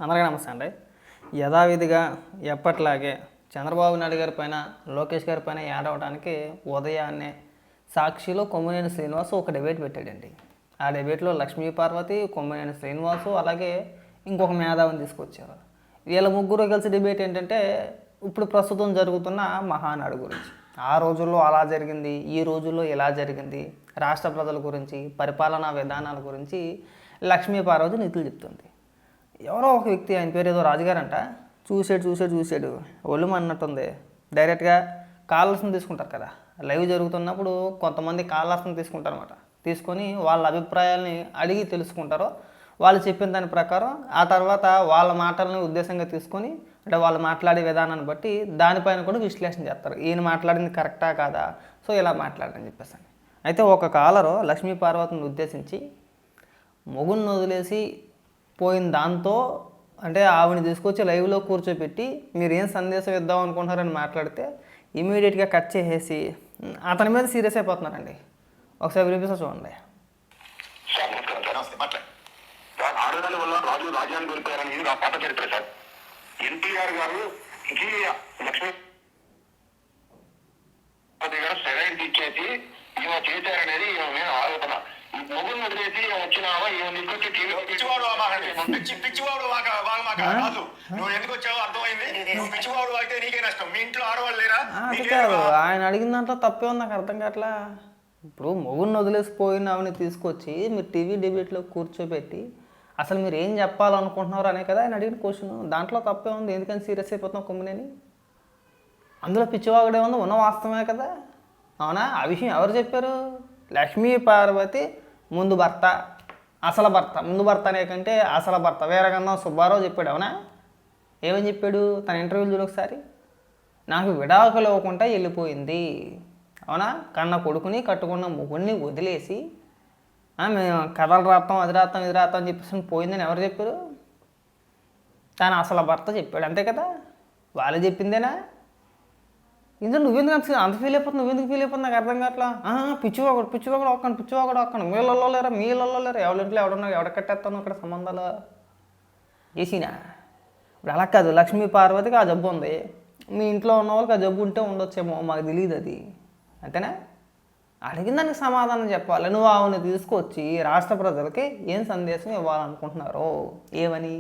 అందరికీ నమస్తే అండి. యథావిధిగా ఎప్పట్లాగే చంద్రబాబు నాయుడు గారి పైన, లోకేష్ గారి పైన ఏడవడానికి ఉదయాన్నే సాక్షిలో కొమ్మినేని శ్రీనివాసు ఒక డిబేట్ పెట్టాడండి. ఆ డిబేట్లో లక్ష్మీ పార్వతి, కొమ్మినేని శ్రీనివాసు అలాగే ఇంకొక మేధావిని తీసుకొచ్చారు. వీళ్ళ ముగ్గురు కలిసి డిబేట్ ఏంటంటే ఇప్పుడు ప్రస్తుతం జరుగుతున్న మహానాడు గురించి. ఆ రోజుల్లో అలా జరిగింది, ఈ రోజుల్లో ఇలా జరిగింది, రాష్ట్ర ప్రజల గురించి, పరిపాలనా విధానాల గురించి లక్ష్మీ పార్వతి నీతులు చెప్తుంది. ఎవరో ఒక వ్యక్తి, ఆయన పేరు ఏదో రాజుగారంట, చూసాడు ఒళ్ళు అన్నట్టుంది. డైరెక్ట్గా కాలర్స్ని తీసుకుంటారు కదా, లైవ్ జరుగుతున్నప్పుడు కొంతమంది కాలర్స్ని తీసుకుంటారు అనమాట. తీసుకొని వాళ్ళ అభిప్రాయాల్ని అడిగి తెలుసుకుంటారో, వాళ్ళు చెప్పిన దాని ప్రకారం ఆ తర్వాత వాళ్ళ మాటలని ఉద్దేశంగా తీసుకొని, అంటే వాళ్ళు మాట్లాడే విధానాన్ని బట్టి దానిపైన కూడా విశ్లేషణ చేస్తారు. ఈయన మాట్లాడింది కరెక్టా కాదా, సో ఇలా మాట్లాడని చెప్పేసి. అయితే ఒక కాలరు లక్ష్మీ పార్వతిని ఉద్దేశించి మొగుడిని వదిలేసి పోయిన దాంతో, అంటే ఆవిడని తీసుకొచ్చి లైవ్లో కూర్చోపెట్టి మీరు ఏం సందేశం ఇద్దాం అనుకుంటున్నారని మాట్లాడితే ఇమీడియట్గా కట్ చేసేసి అతని మీద సీరియస్ అయిపోతున్నారండి. ఒకసారి వినిపిస్తా చూడండి. ఆడదాని వల్ల రాజు రాజ్యాన్ని కోల్పోయారని ఇది నా పాత చరిత్ర సార్. ఎన్టీఆర్ గారు లక్ష్మీ గారు సెలైన్ ఇచ్చేసి ఈమె చేశారనేది ఈమె ఆలోచన. మొగుడు వదిలేసి వచ్చినావా పిచ్చివాడు రాదు, నువ్వు ఎందుకు వచ్చావో అర్థమైంది. నువ్వు పిచ్చివాడు అయితే నీకే నష్టం. మీ ఇంట్లో ఆడవాళ్ళు లేరా? ఆయన అడిగిన దాంట్లో తప్పే ఉంది, నాకు అర్థం కావట్లా. ఇప్పుడు మొగుడిని వదిలేసిపోయిన ఆవిడని తీసుకొచ్చి మీరు టీవీ డిబేట్లో కూర్చోబెట్టి అసలు మీరు ఏం చెప్పాలనుకుంటున్నారు అనే కదా ఆయన అడిగిన క్వశ్చన్. దాంట్లో తప్పే ఉంది, ఎందుకని సీరియస్ అయిపోతున్నావు కొమ్మినేని? అందులో పిచ్చివాగుడే ఉంది, ఉన్న వాస్తవమే కదా, అవునా? ఆ విషయం ఎవరు చెప్పారు? లక్ష్మీ పార్వతి ముందు భర్త, అసలు భర్త, ముందు భర్త అనే కంటే అసలు భర్త వీరగంధం సుబ్బారావు చెప్పాడు, అవునా? ఏమని చెప్పాడు తన ఇంటర్వ్యూలు చూడు ఒకసారి? నాకు విడాకులు ఇవ్వకుండా వెళ్ళిపోయింది, అవునా? కన్న కొడుకుని కట్టుకున్న మొగుడిని వదిలేసి మేము కథలు రాస్తాం, అది రాస్తాం, ఇది రాస్తాం అని చెప్పేసి పోయిందని ఎవరు చెప్పారు? తను అసలు భర్త చెప్పాడు, అంతే కదా? వాళ్ళు చెప్పిందేనా? ఇందులో నువ్వెందుకు అంత ఫీల్ అయిపోతుంది, నువ్వెందుకు ఫీల్ అయిపోతుంది నాకు అర్థం కావట్లా. పిచ్చివాడు ఒక్కండి మీళ్ళల్లో లేరా, మీళ్ళల్లో లేరా, ఎవరింట్లో ఎవడున్నా ఎవడ కట్టేస్తాను ఇక్కడ సంబంధాలు వేసినా. ఇప్పుడు అలా కాదు, లక్ష్మీ పార్వతికి ఆ జబ్బు ఉంది, మీ ఇంట్లో ఉన్న వాళ్ళకి ఆ జబ్బు ఉంటే ఉండొచ్చేమో, మాకు తెలియదు అది, అంతేనా? అడిగిన దానికి సమాధానం చెప్పాలి. నువ్వు ఆవుని తీసుకొచ్చి రాష్ట్ర ప్రజలకి ఏం సందేశం ఇవ్వాలనుకుంటున్నారో, ఏమని?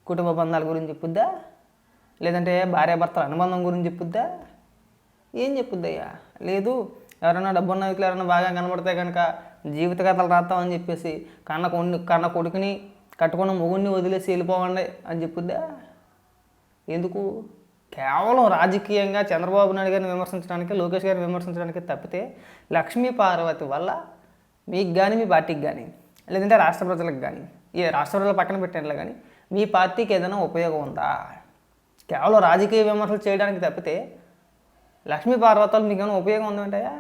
కుటుంబ బంధాల గురించి చెప్పుద్దా, లేదంటే భార్యాభర్తల అనుబంధం గురించి చెప్పుద్దా, ఏం చెప్పుద్దయ్యా? లేదు, ఎవరైనా డబ్బున్న వ్యక్తులు ఎవరైనా బాగా కనబడితే కనుక జీవిత కథలు రాస్తామని చెప్పేసి కన్న కొడుకుని కట్టుకున్న మొగుడిని వదిలేసి వెళ్ళిపోవండి అని చెప్పుద్దా? ఎందుకు? కేవలం రాజకీయంగా చంద్రబాబు నాయుడు గారిని విమర్శించడానికి, లోకేష్ గారిని విమర్శించడానికి తప్పితే లక్ష్మీ పార్వతి వల్ల మీకు కానీ, మీ పార్టీకి కానీ, లేదంటే రాష్ట్ర ప్రజలకు కానీ, ఏ రాష్ట్ర ప్రజలు పక్కన పెట్టినట్లు కానీ మీ పార్టీకి ఏదైనా ఉపయోగం ఉందా? కేవలం రాజకీయ విమర్శలు చేయడానికి తప్పితే లక్ష్మీ పార్వతాలు మీకు ఏమైనా ఉపయోగం ఉందంటాయా?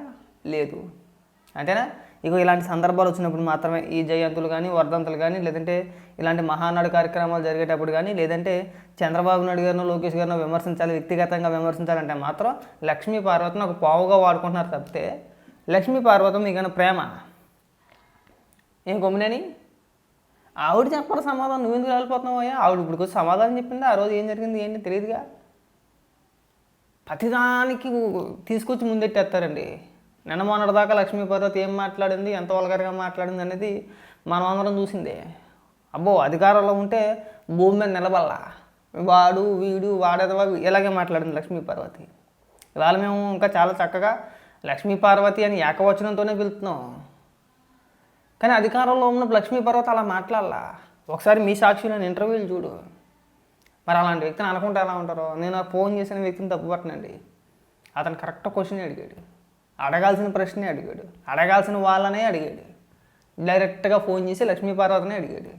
లేదు, అంతేనా? ఇక ఇలాంటి సందర్భాలు వచ్చినప్పుడు మాత్రమే ఈ జయంతులు కానీ, వర్ధంతులు కానీ, లేదంటే ఇలాంటి మహానాడు కార్యక్రమాలు జరిగేటప్పుడు కానీ, లేదంటే చంద్రబాబు నాయుడు గారినో లోకేష్ గారినో విమర్శించాలి, వ్యక్తిగతంగా విమర్శించాలంటే మాత్రం లక్ష్మీ పార్వతిని ఒక పావుగా వాడుకుంటున్నారు తప్పితే లక్ష్మీ పార్వతం మీకైనా ప్రేమ ఏం కొమ్మినేని? ఆవిడ చెప్పాలి సమాధానం, నువ్వెందుకు వెళ్ళిపోతున్నావు అయ్యా? ఆవిడ ఇప్పుడు వచ్చి సమాధానం చెప్పింది, ఆ రోజు ఏం జరిగింది ఏంటి తెలియదుగా. ప్రతిదానికి తీసుకొచ్చి ముందెట్టేస్తారండి. నిన్న మొన్నటిదాకా లక్ష్మీ పార్వతి ఏం మాట్లాడింది, ఎంత వల్గర్గా మాట్లాడింది అనేది మనం అందరం చూసిందే. అబ్బో, అధికారంలో ఉంటే భూమి మీద నిలబల్లా, వాడు వీడు వాడేదవా ఇలాగే మాట్లాడింది లక్ష్మీ పార్వతి. ఇవాళ మేము ఇంకా చాలా చక్కగా లక్ష్మీ పార్వతి అని ఏకవచనంతోనే పిలుస్తున్నాం, కానీ అధికారంలో ఉన్న లక్ష్మీ పార్వతి అలా మాట్లాడాలా? ఒకసారి మీ సాక్షిలో ఇంటర్వ్యూలు చూడు. మరి అలాంటి వ్యక్తిని అనుకుంటే ఎలా ఉంటారో. నేను ఫోన్ చేసిన వ్యక్తిని తప్పుపట్టనండి, అతను కరెక్ట్ క్వశ్చన్ అడిగాడు, అడగాల్సిన ప్రశ్నే అడిగాడు, అడగాల్సిన వాళ్ళనే అడిగాడు, డైరెక్ట్గా ఫోన్ చేసి లక్ష్మీ పార్వతినే అడిగాడు.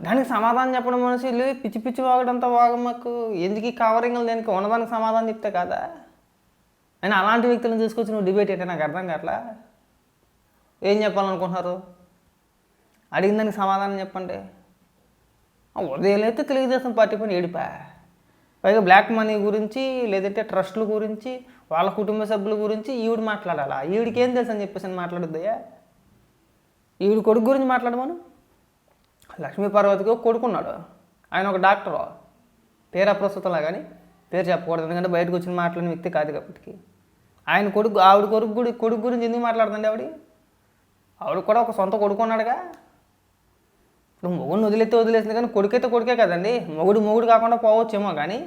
దానికి సమాధానం చెప్పడం మనిషి పిచ్చి పిచ్చి వాగడంతా వాగమ్మకు ఎందుకు? ఈ కవరింగ్లు దేనికి? ఉన్నదానికి సమాధానం చెప్తే కదా. అయినా అలాంటి వ్యక్తులను తీసుకొచ్చి నువ్వు డిబేట్ ఏంటంటే నాకు అర్థం కావట్లా. ఏం చెప్పాలనుకుంటున్నారు? అడిగిన దానికి సమాధానం చెప్పండి. ఉదయాలైతే తెలుగుదేశం పార్టీ పైన ఏడిపా, పైగా బ్లాక్ మనీ గురించి, లేదంటే ట్రస్టుల గురించి, వాళ్ళ కుటుంబ సభ్యుల గురించి ఈవిడ మాట్లాడాలా? ఈవిడికి ఏం తెలుసు అని చెప్పేసి మాట్లాడొద్దయ్యా? ఈవిడ కొడుకు గురించి మాట్లాడమను. లక్ష్మీ పార్వతికి ఒక కొడుకున్నాడు. ఆయన ఒక డాక్టరు, పేరు అప్రస్తుతంలా కానీ పేరు చెప్పకూడదు, ఎందుకంటే బయటకు వచ్చిన మాట్లాడిన వ్యక్తి కాదు కాబట్టి. ఆయన కొడుకు, ఆవిడ కొడుకు గురించి ఎందుకు మాట్లాడుతుంది ఆవిడ కూడా ఒక సొంత కొడుకు ఉన్నాడుగా. ఇప్పుడు మొగుడిని వదిలేసింది కానీ కొడుకైతే కొడుకే కదండి. మొగుడు కాకుండా పోవచ్చేమో కానీ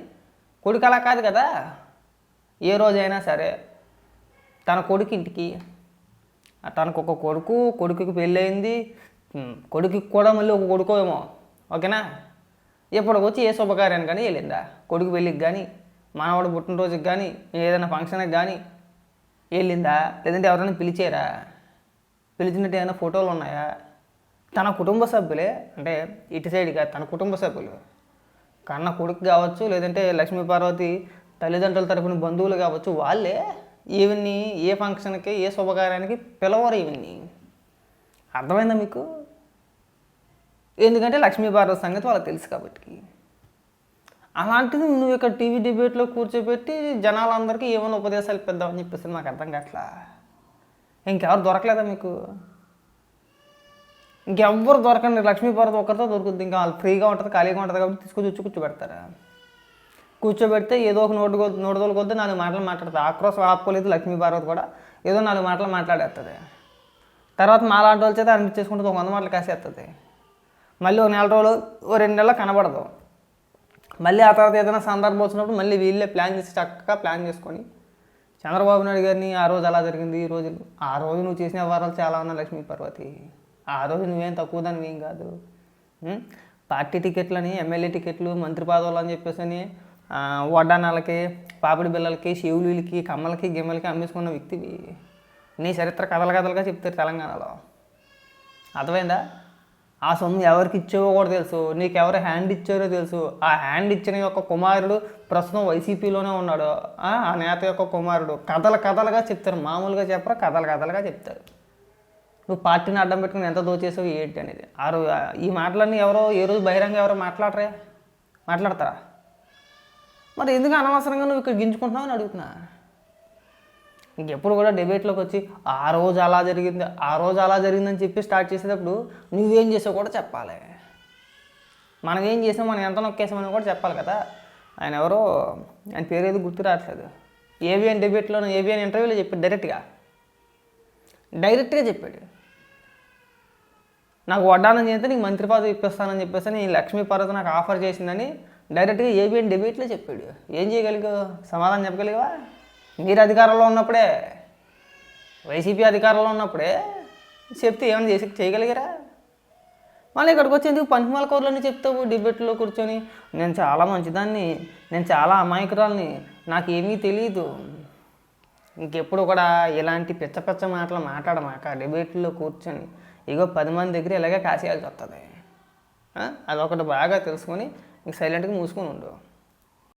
కొడుకు అలా కాదు కదా. ఏ రోజైనా సరే తన కొడుకు ఇంటికి, తనకు ఒక కొడుకుకి పెళ్ళయింది, కొడుకుకి కూడా మళ్ళీ ఒక కొడుకు ఏమో, ఓకేనా, ఎప్పటికొచ్చి ఏ శుభకార్యానికి కానీ వెళ్ళిందా? కొడుకు పెళ్ళికి కానీ, మనవాడు పుట్టినరోజుకి కానీ, ఏదైనా ఫంక్షన్కి కానీ వెళ్ళిందా? లేదంటే ఎవరైనా పిలిచారా? పిలిచినట్టు ఏమైనా ఫోటోలు ఉన్నాయా? తన కుటుంబ సభ్యులే, అంటే ఇటు సైడ్గా తన కుటుంబ సభ్యులు, కన్న కొడుకు కావచ్చు, లేదంటే లక్ష్మీ పార్వతి తల్లిదండ్రుల తరపున బంధువులు కావచ్చు, వాళ్ళే ఈవెన్ని ఏ ఫంక్షన్కి ఏ శుభకార్యానికి పిలవరు ఈవెన్ని. అర్థమైందా మీకు? ఎందుకంటే లక్ష్మీ పార్వతి సంగతి వాళ్ళకి తెలుసు కాబట్టి. అలాంటిది నువ్వు ఇక్కడ టీవీ డిబేట్లో కూర్చోబెట్టి జనాలందరికీ ఏమైనా ఉపదేశాలు ఇప్పిద్దామని చెప్పేసి నాకు అర్థం కావట్లా. ఇంకెవరు దొరకలేదా మీకు? ఇంకెవ్వరు దొరకండి, లక్ష్మీ పార్వతి ఒక్కరితో దొరుకుతుంది. ఇంకా వాళ్ళు ఫ్రీగా ఉంటుంది, ఖాళీగా ఉంటుంది కాబట్టి తీసుకొచ్చి కూర్చోబెడతారా? కూర్చోబెడితే ఏదో ఒక నోటుదోలు కొద్ది 4 మాటలు మాట్లాడుతుంది. ఆక్రోశం ఆపుకోలేదు లక్ష్మీ పార్వతి కూడా, ఏదో 4 మాటలు మాట్లాడేస్తుంది. తర్వాత మాలాంటి వాళ్ళ చేత అనిపించేసుకుంటుంది, 100 మాటలు కాసేస్తుంది. మళ్ళీ ఒక 4 రోజులు, ఓ 2 నెలలు కనబడదు. మళ్ళీ ఆ తర్వాత ఏదైనా సందర్భం వచ్చినప్పుడు మళ్ళీ వీళ్ళే ప్లాన్ చేసి చక్కగా ప్లాన్ చేసుకొని చంద్రబాబు నాయుడు గారిని ఆ రోజు అలా జరిగింది, ఈ రోజు ఆ రోజు నువ్వు చేసిన వ్యవహారాలు చాలా ఉన్నాయి లక్ష్మీ పార్వతి. ఆ రోజు నువ్వేం తక్కువ దానివి ఏం కాదు. పార్టీ టికెట్లని, ఎమ్మెల్యే టికెట్లు, మంత్రి పదవులు అని చెప్పేసి వడ్డానాలకి, పాపిడి బిళ్ళలకి, శివులకి, కమ్మలకి, గిమ్మలకి అమ్మేసుకున్న వ్యక్తివి. నీ చరిత్ర కథలుగా చెప్తారు తెలంగాణలో. అర్థమైందా? ఆ సొమ్ము ఎవరికి ఇచ్చావో కూడా తెలుసు, నీకు ఎవరు హ్యాండ్ ఇచ్చారో తెలుసు. ఆ హ్యాండ్ ఇచ్చిన యొక్క కుమారుడు ప్రస్తుతం వైసీపీలోనే ఉన్నాడు. ఆ నేత యొక్క కుమారుడు. కథలుగా చెప్తారు, మామూలుగా చెప్పరు, కథలుగా చెప్తారు. నువ్వు పార్టీని అడ్డం పెట్టుకుని ఎంత దోచేసావు ఏంటి అనేది. ఈ మాటలన్నీ ఎవరో ఏ రోజు బహిరంగ ఎవరో మాట్లాడతారా? మరి ఎందుకు అనవసరంగా నువ్వు ఇక్కడ గింజుకుంటున్నావు అని అడుగుతున్నా. ఇంకెప్పుడు కూడా డిబేట్లోకి వచ్చి ఆ రోజు అలా జరిగిందని చెప్పి స్టార్ట్ చేసేటప్పుడు నువ్వేం చేసావు కూడా చెప్పాలి. మనం ఏం చేసాం, మనం ఎంత నొక్కేసామని కూడా చెప్పాలి కదా. ఆయన ఎవరో, ఆయన పేరు ఏదో గుర్తు రావట్లేదు, ఏబిఎన్ డిబేట్లో, ఏబిఎన్ ఇంటర్వ్యూలో చెప్పాడు, డైరెక్ట్గా చెప్పాడు, నాకు వడ్డానం చేస్తే నీకు మంత్రి పదవి ఇప్పిస్తానని చెప్పేసి నీ లక్ష్మీ పార్వతి నాకు ఆఫర్ చేసిందని డైరెక్ట్గా ఏబిఎన్ డిబేట్లో చెప్పాడు. ఏం చేయగలిగావు? సమాధానం చెప్పగలిగావా? మీరు అధికారంలో ఉన్నప్పుడే, వైసీపీ అధికారంలో ఉన్నప్పుడే చెప్తే ఏమైనా చేయగలిగారా? మళ్ళీ ఇక్కడికి వచ్చి ఎందుకు పంచమాల కౌరులని చెప్తావు డిబేట్లో కూర్చొని? నేను చాలా మంచిదాన్ని, నేను చాలా అమాయకురాల్ని, నాకేమీ తెలియదు. ఇంకెప్పుడు కూడా ఇలాంటి పిచ్చ మాటలు మాట్లాడమాక డిబేట్లో కూర్చొని. ఇగో 10 మంది దగ్గర ఇలాగే కాసేయాల్సి వస్తుంది. అదొకటి బాగా తెలుసుకొని ఇంక సైలెంట్గా మూసుకొని ఉండు.